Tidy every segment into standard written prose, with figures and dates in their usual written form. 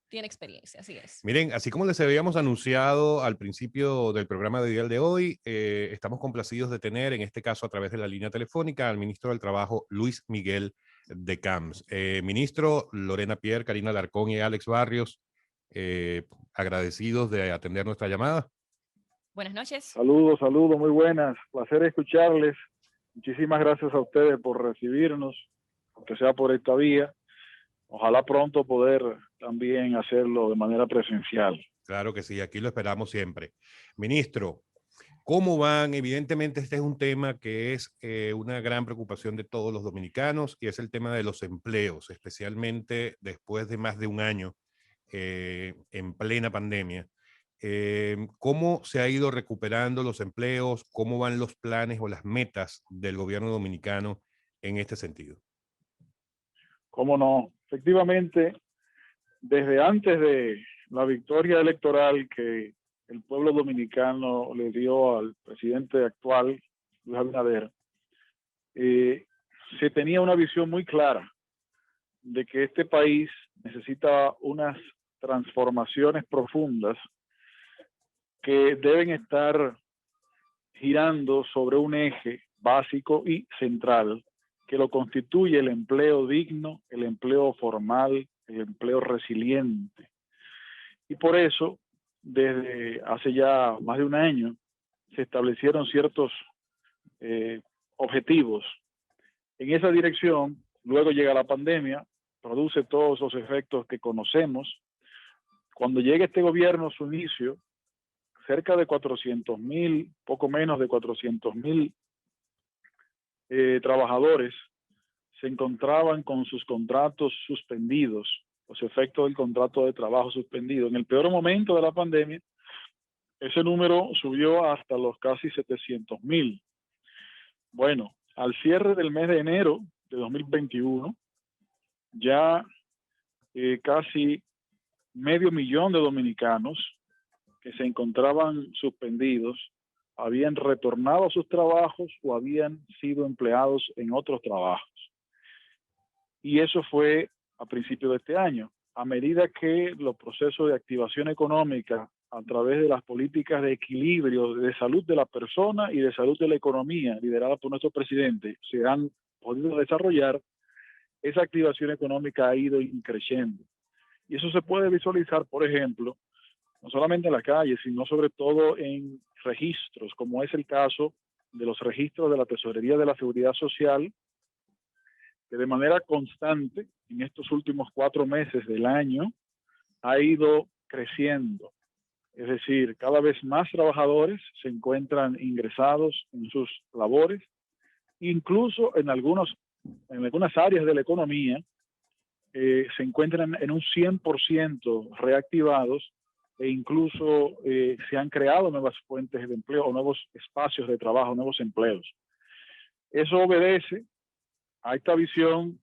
tiene experiencia, así es. Miren, así como les habíamos anunciado al principio del programa de día de hoy, estamos complacidos de tener, en este caso a través de la línea telefónica, al ministro del Trabajo, Luis Miguel de Camps. Ministro, Lorena Pierre, Karina Alarcón y Alex Barrios, agradecidos de atender nuestra llamada. Buenas noches. Saludos, saludos, muy buenas. Placer escucharles. Muchísimas gracias a ustedes por recibirnos, aunque sea por esta vía. Ojalá pronto poder también hacerlo de manera presencial. Claro que sí, aquí lo esperamos siempre. Ministro, ¿cómo van? Evidentemente este es un tema que es una gran preocupación de todos los dominicanos y es el tema de los empleos, especialmente después de más de un año en plena pandemia. ¿Cómo se ha ido recuperando los empleos? ¿Cómo van los planes o las metas del gobierno dominicano en este sentido? ¿Cómo no? Efectivamente, desde antes de la victoria electoral que el pueblo dominicano le dio al presidente actual, Luis Abinader, se tenía una visión muy clara de que este país necesita unas transformaciones profundas que deben estar girando sobre un eje básico y central que lo constituye el empleo digno, el empleo formal, el empleo resiliente. Y por eso, desde hace ya más de un año, se establecieron ciertos objetivos. En esa dirección, luego llega la pandemia, produce todos los efectos que conocemos. Cuando llega este gobierno a su inicio, cerca de 400,000, poco menos de 400,000 trabajadores se encontraban con sus contratos suspendidos, los efectos del contrato de trabajo suspendido. En el peor momento de la pandemia, ese número subió hasta los casi 700,000. Bueno, al cierre del mes de enero de 2021, ya casi 500,000 de dominicanos que se encontraban suspendidos habían retornado a sus trabajos o habían sido empleados en otros trabajos. Y eso fue a principios de este año. A medida que los procesos de activación económica a través de las políticas de equilibrio de salud de la persona y de salud de la economía lideradas por nuestro presidente se han podido desarrollar, esa activación económica ha ido creciendo. Y eso se puede visualizar, por ejemplo, no solamente en la calle, sino sobre todo en registros, como es el caso de los registros de la Tesorería de la Seguridad Social, que de manera constante en estos últimos 4 meses del año ha ido creciendo. Es decir, cada vez más trabajadores se encuentran ingresados en sus labores, incluso en algunas áreas de la economía se encuentran en un 100% reactivados e incluso se han creado nuevas fuentes de empleo o nuevos espacios de trabajo, nuevos empleos. Eso obedece a esta visión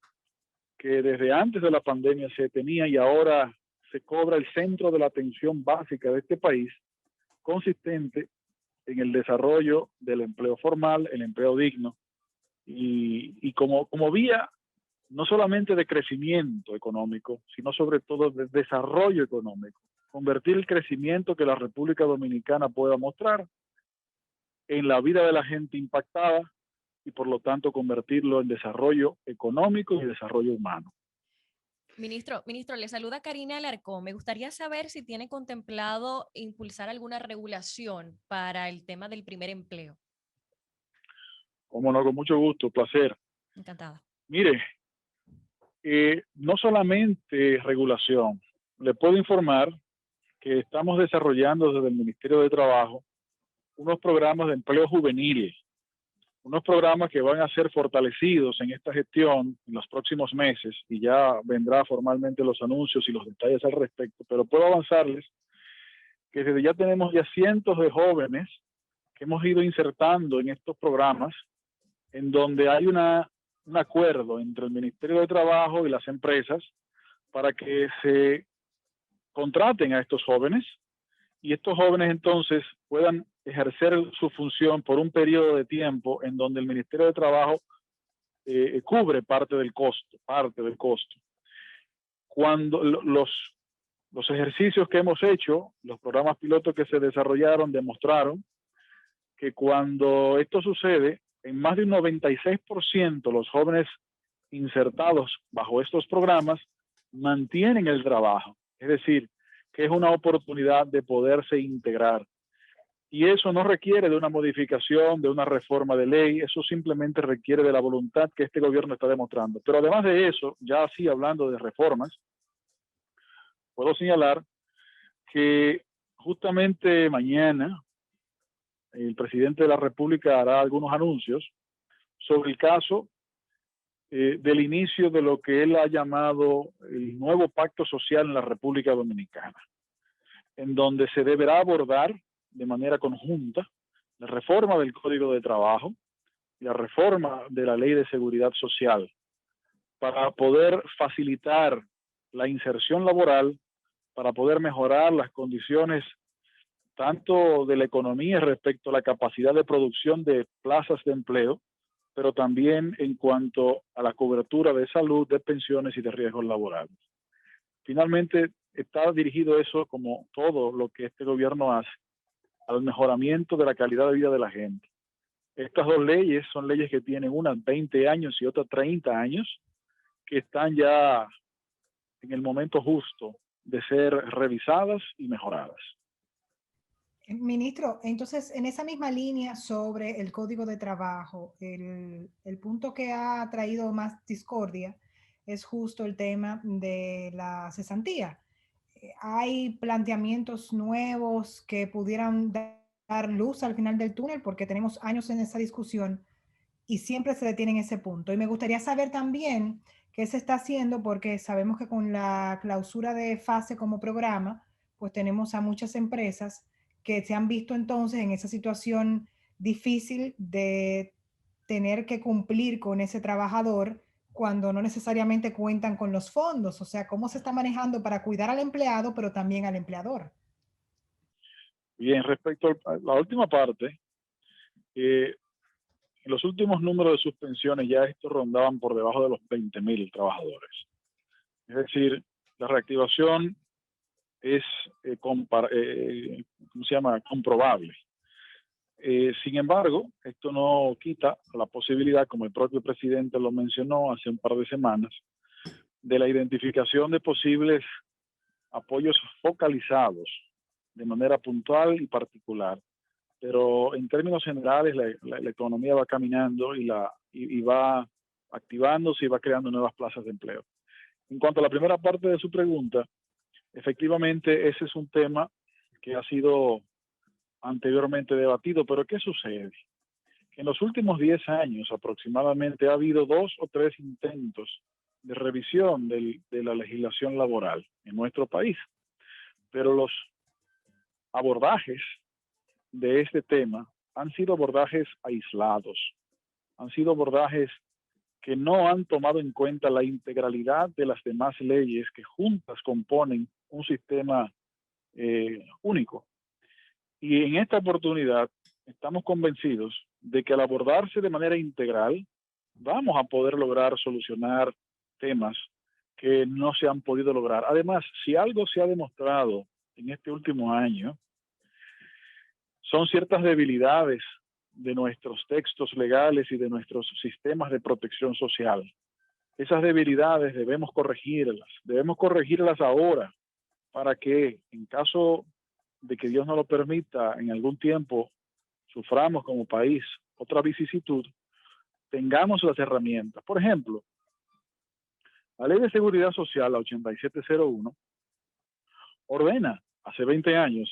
que desde antes de la pandemia se tenía y ahora se cobra el centro de la atención básica de este país, consistente en el desarrollo del empleo formal, el empleo digno, y como vía no solamente de crecimiento económico, sino sobre todo de desarrollo económico. Convertir el crecimiento que la República Dominicana pueda mostrar en la vida de la gente impactada y por lo tanto convertirlo en desarrollo económico y desarrollo humano. Ministro, le saluda Karina Alarcón. Me gustaría saber si tiene contemplado impulsar alguna regulación para el tema del primer empleo. Cómo no, con mucho gusto, placer. Encantada. Mire, no solamente regulación, le puedo informar que estamos desarrollando desde el Ministerio de Trabajo unos programas de empleo juvenil, unos programas que van a ser fortalecidos en esta gestión en los próximos meses y ya vendrá formalmente los anuncios y los detalles al respecto, pero puedo avanzarles que desde ya tenemos ya cientos de jóvenes que hemos ido insertando en estos programas en donde hay un acuerdo entre el Ministerio de Trabajo y las empresas para que se contraten a estos jóvenes y estos jóvenes entonces puedan ejercer su función por un periodo de tiempo en donde el Ministerio de Trabajo cubre parte del costo. Cuando los Los ejercicios que hemos hecho, los programas pilotos que se desarrollaron, demostraron que cuando esto sucede, en más de un 96% los jóvenes insertados bajo estos programas mantienen el trabajo. Es decir, que es una oportunidad de poderse integrar. Y eso no requiere de una modificación, de una reforma de ley, eso simplemente requiere de la voluntad que este gobierno está demostrando. Pero además de eso, ya así hablando de reformas, puedo señalar que justamente mañana el presidente de la República hará algunos anuncios sobre el caso del inicio de lo que él ha llamado el nuevo pacto social en la República Dominicana, en donde se deberá abordar de manera conjunta la reforma del Código de Trabajo y la reforma de la Ley de Seguridad Social para poder facilitar la inserción laboral, para poder mejorar las condiciones tanto de la economía respecto a la capacidad de producción de plazas de empleo, pero también en cuanto a la cobertura de salud, de pensiones y de riesgos laborales. Finalmente, está dirigido eso, como todo lo que este gobierno hace, al mejoramiento de la calidad de vida de la gente. Estas dos leyes son leyes que tienen unas 20 años y otras 30 años, que están ya en el momento justo de ser revisadas y mejoradas. Ministro, entonces, en esa misma línea sobre el Código de Trabajo, el punto que ha traído más discordia es justo el tema de la cesantía. Hay planteamientos nuevos que pudieran dar luz al final del túnel, porque tenemos años en esa discusión y siempre se detiene en ese punto. Y me gustaría saber también qué se está haciendo, porque sabemos que con la clausura de fase como programa, pues tenemos a muchas empresas que se han visto entonces en esa situación difícil de tener que cumplir con ese trabajador cuando no necesariamente cuentan con los fondos. O sea, ¿cómo se está manejando para cuidar al empleado, pero también al empleador? Bien, respecto a la última parte, en los últimos números de suspensiones ya estos rondaban por debajo de los 20.000 trabajadores. Es decir, la reactivación es comprobable. Sin embargo, esto no quita la posibilidad, como el propio presidente lo mencionó hace un par de semanas, de la identificación de posibles apoyos focalizados de manera puntual y particular. Pero en términos generales, la economía va caminando y va activándose y va creando nuevas plazas de empleo. En cuanto a la primera parte de su pregunta, efectivamente ese es un tema que ha sido anteriormente debatido, pero ¿qué sucede? En los últimos 10 años aproximadamente ha habido 2 o 3 intentos de revisión de la legislación laboral en nuestro país, pero los abordajes de este tema han sido abordajes aislados, han sido abordajes que no han tomado en cuenta la integralidad de las demás leyes que juntas componen un sistema único. Y en esta oportunidad estamos convencidos de que al abordarse de manera integral vamos a poder lograr solucionar temas que no se han podido lograr. Además, si algo se ha demostrado en este último año, son ciertas debilidades de nuestros textos legales y de nuestros sistemas de protección social. Esas debilidades debemos corregirlas ahora para que en caso de que Dios no lo permita, en algún tiempo suframos como país otra vicisitud, tengamos las herramientas. Por ejemplo, la Ley de Seguridad Social, la 8701, ordena, hace 20 años,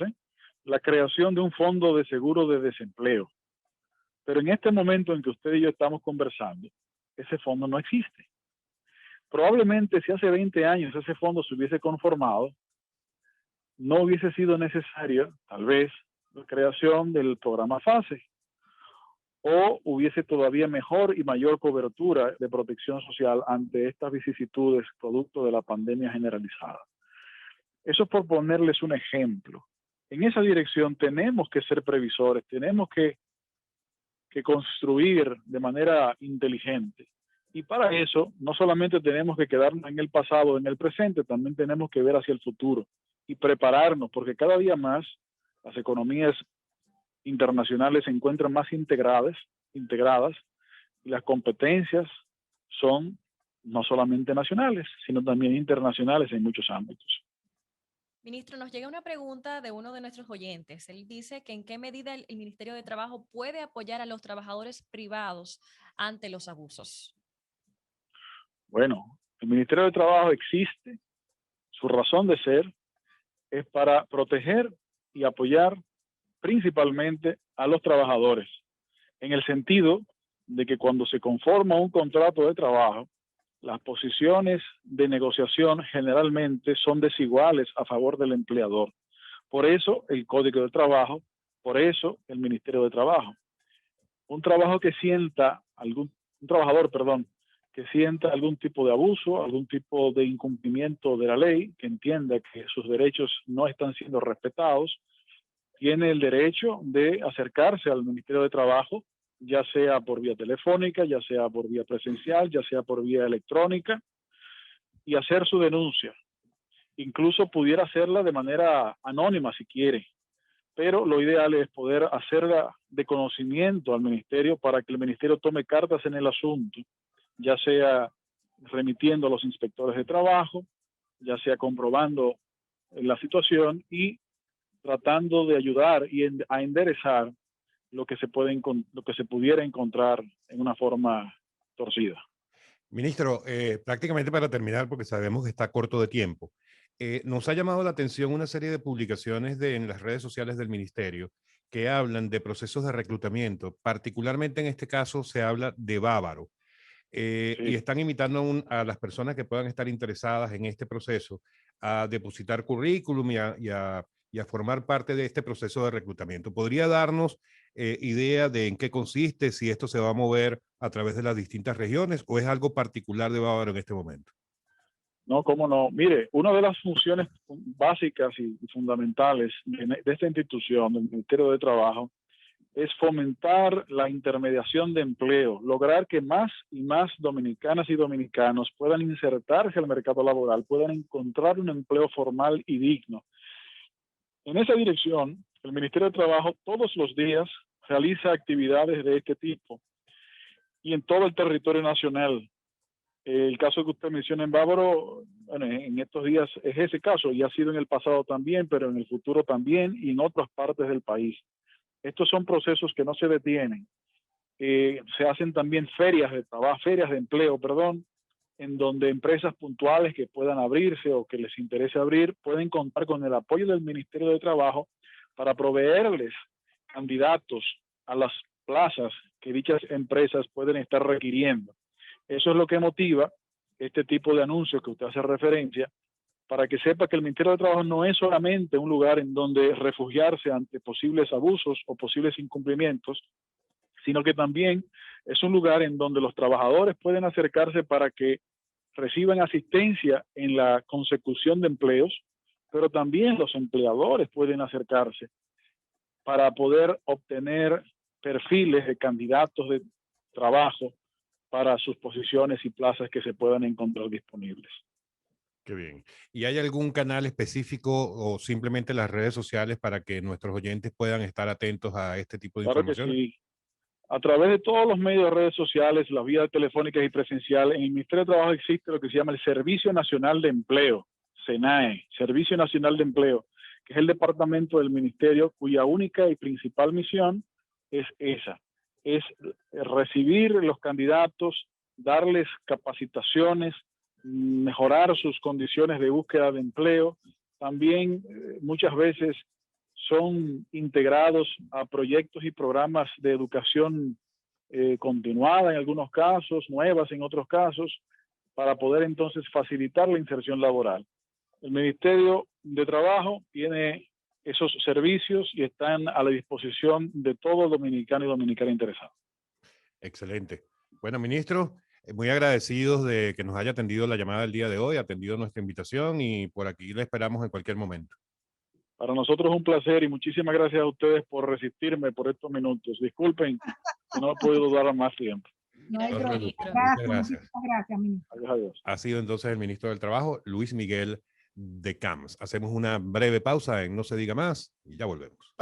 la creación de un fondo de seguro de desempleo. Pero en este momento en que usted y yo estamos conversando, ese fondo no existe. Probablemente si hace 20 años ese fondo se hubiese conformado, no hubiese sido necesaria, tal vez, la creación del programa FASE, o hubiese todavía mejor y mayor cobertura de protección social ante estas vicisitudes producto de la pandemia generalizada. Eso es por ponerles un ejemplo. En esa dirección tenemos que ser previsores, tenemos que construir de manera inteligente. Y para eso, no solamente tenemos que quedarnos en el pasado, en el presente, también tenemos que ver hacia el futuro. y prepararnos, porque cada día más las economías internacionales se encuentran más integradas y las competencias son no solamente nacionales, sino también internacionales en muchos ámbitos. Ministro, nos llega una pregunta de uno de nuestros oyentes. Él dice que en qué medida el Ministerio de Trabajo puede apoyar a los trabajadores privados ante los abusos. Bueno, el Ministerio de Trabajo existe, su razón de ser es para proteger y apoyar principalmente a los trabajadores, en el sentido de que cuando se conforma un contrato de trabajo, las posiciones de negociación generalmente son desiguales a favor del empleador. Por eso el Código de Trabajo, por eso el Ministerio de Trabajo. Un trabajador, que sienta algún tipo de abuso, algún tipo de incumplimiento de la ley, que entienda que sus derechos no están siendo respetados, tiene el derecho de acercarse al Ministerio de Trabajo, ya sea por vía telefónica, ya sea por vía presencial, ya sea por vía electrónica, y hacer su denuncia. Incluso pudiera hacerla de manera anónima si quiere, pero lo ideal es poder hacerla de conocimiento al ministerio para que el ministerio tome cartas en el asunto, ya sea remitiendo a los inspectores de trabajo, ya sea comprobando la situación y tratando de ayudar y a enderezar lo que se pudiera encontrar en una forma torcida. Ministro, prácticamente para terminar, porque sabemos que está corto de tiempo, nos ha llamado la atención una serie de publicaciones en las redes sociales del ministerio que hablan de procesos de reclutamiento. Particularmente en este caso se habla de Bávaro. Sí. Y están invitando a las personas que puedan estar interesadas en este proceso a depositar currículum y a formar parte de este proceso de reclutamiento. ¿Podría darnos idea de en qué consiste, si esto se va a mover a través de las distintas regiones o es algo particular de Bávaro en este momento? No, cómo no. Mire, una de las funciones básicas y fundamentales de esta institución, del Ministerio de Trabajo, es fomentar la intermediación de empleo, lograr que más y más dominicanas y dominicanos puedan insertarse al mercado laboral, puedan encontrar un empleo formal y digno. En esa dirección, el Ministerio de Trabajo todos los días realiza actividades de este tipo y en todo el territorio nacional. El caso que usted menciona en Bávaro, bueno, en estos días es ese caso y ha sido en el pasado también, pero en el futuro también y en otras partes del país. Estos son procesos que no se detienen. Se hacen también ferias de trabajo, ferias de empleo, en donde empresas puntuales que puedan abrirse o que les interese abrir pueden contar con el apoyo del Ministerio de Trabajo para proveerles candidatos a las plazas que dichas empresas pueden estar requiriendo. Eso es lo que motiva este tipo de anuncios que usted hace referencia, para que sepa que el Ministerio de Trabajo no es solamente un lugar en donde refugiarse ante posibles abusos o posibles incumplimientos, sino que también es un lugar en donde los trabajadores pueden acercarse para que reciban asistencia en la consecución de empleos, pero también los empleadores pueden acercarse para poder obtener perfiles de candidatos de trabajo para sus posiciones y plazas que se puedan encontrar disponibles. Qué bien. ¿Y hay algún canal específico o simplemente las redes sociales para que nuestros oyentes puedan estar atentos a este tipo de Claro que informaciones? sí. A través de todos los medios de redes sociales, las vías telefónicas y presenciales, en el Ministerio de Trabajo existe lo que se llama el Servicio Nacional de Empleo, SENAE, Servicio Nacional de Empleo, que es el departamento del Ministerio cuya única y principal misión es esa, es recibir los candidatos, darles capacitaciones, mejorar sus condiciones de búsqueda de empleo. También muchas veces son integrados a proyectos y programas de educación continuada en algunos casos, nuevas en otros casos, para poder entonces facilitar la inserción laboral. El Ministerio de Trabajo tiene esos servicios y están a la disposición de todo dominicano y dominicana interesado. Excelente. Bueno, ministro, muy agradecidos de que nos haya atendido la llamada del día de hoy, atendido nuestra invitación y por aquí le esperamos en cualquier momento. Para nosotros es un placer y muchísimas gracias a ustedes por resistirme por estos minutos. Disculpen que no he podido dar más tiempo. No hay Gracias, problema. ministro. Muchas gracias. Muchas gracias, ministro. Adiós. Ha sido entonces el ministro del Trabajo, Luis Miguel de CAMS. Hacemos una breve pausa en No se diga más y ya volvemos.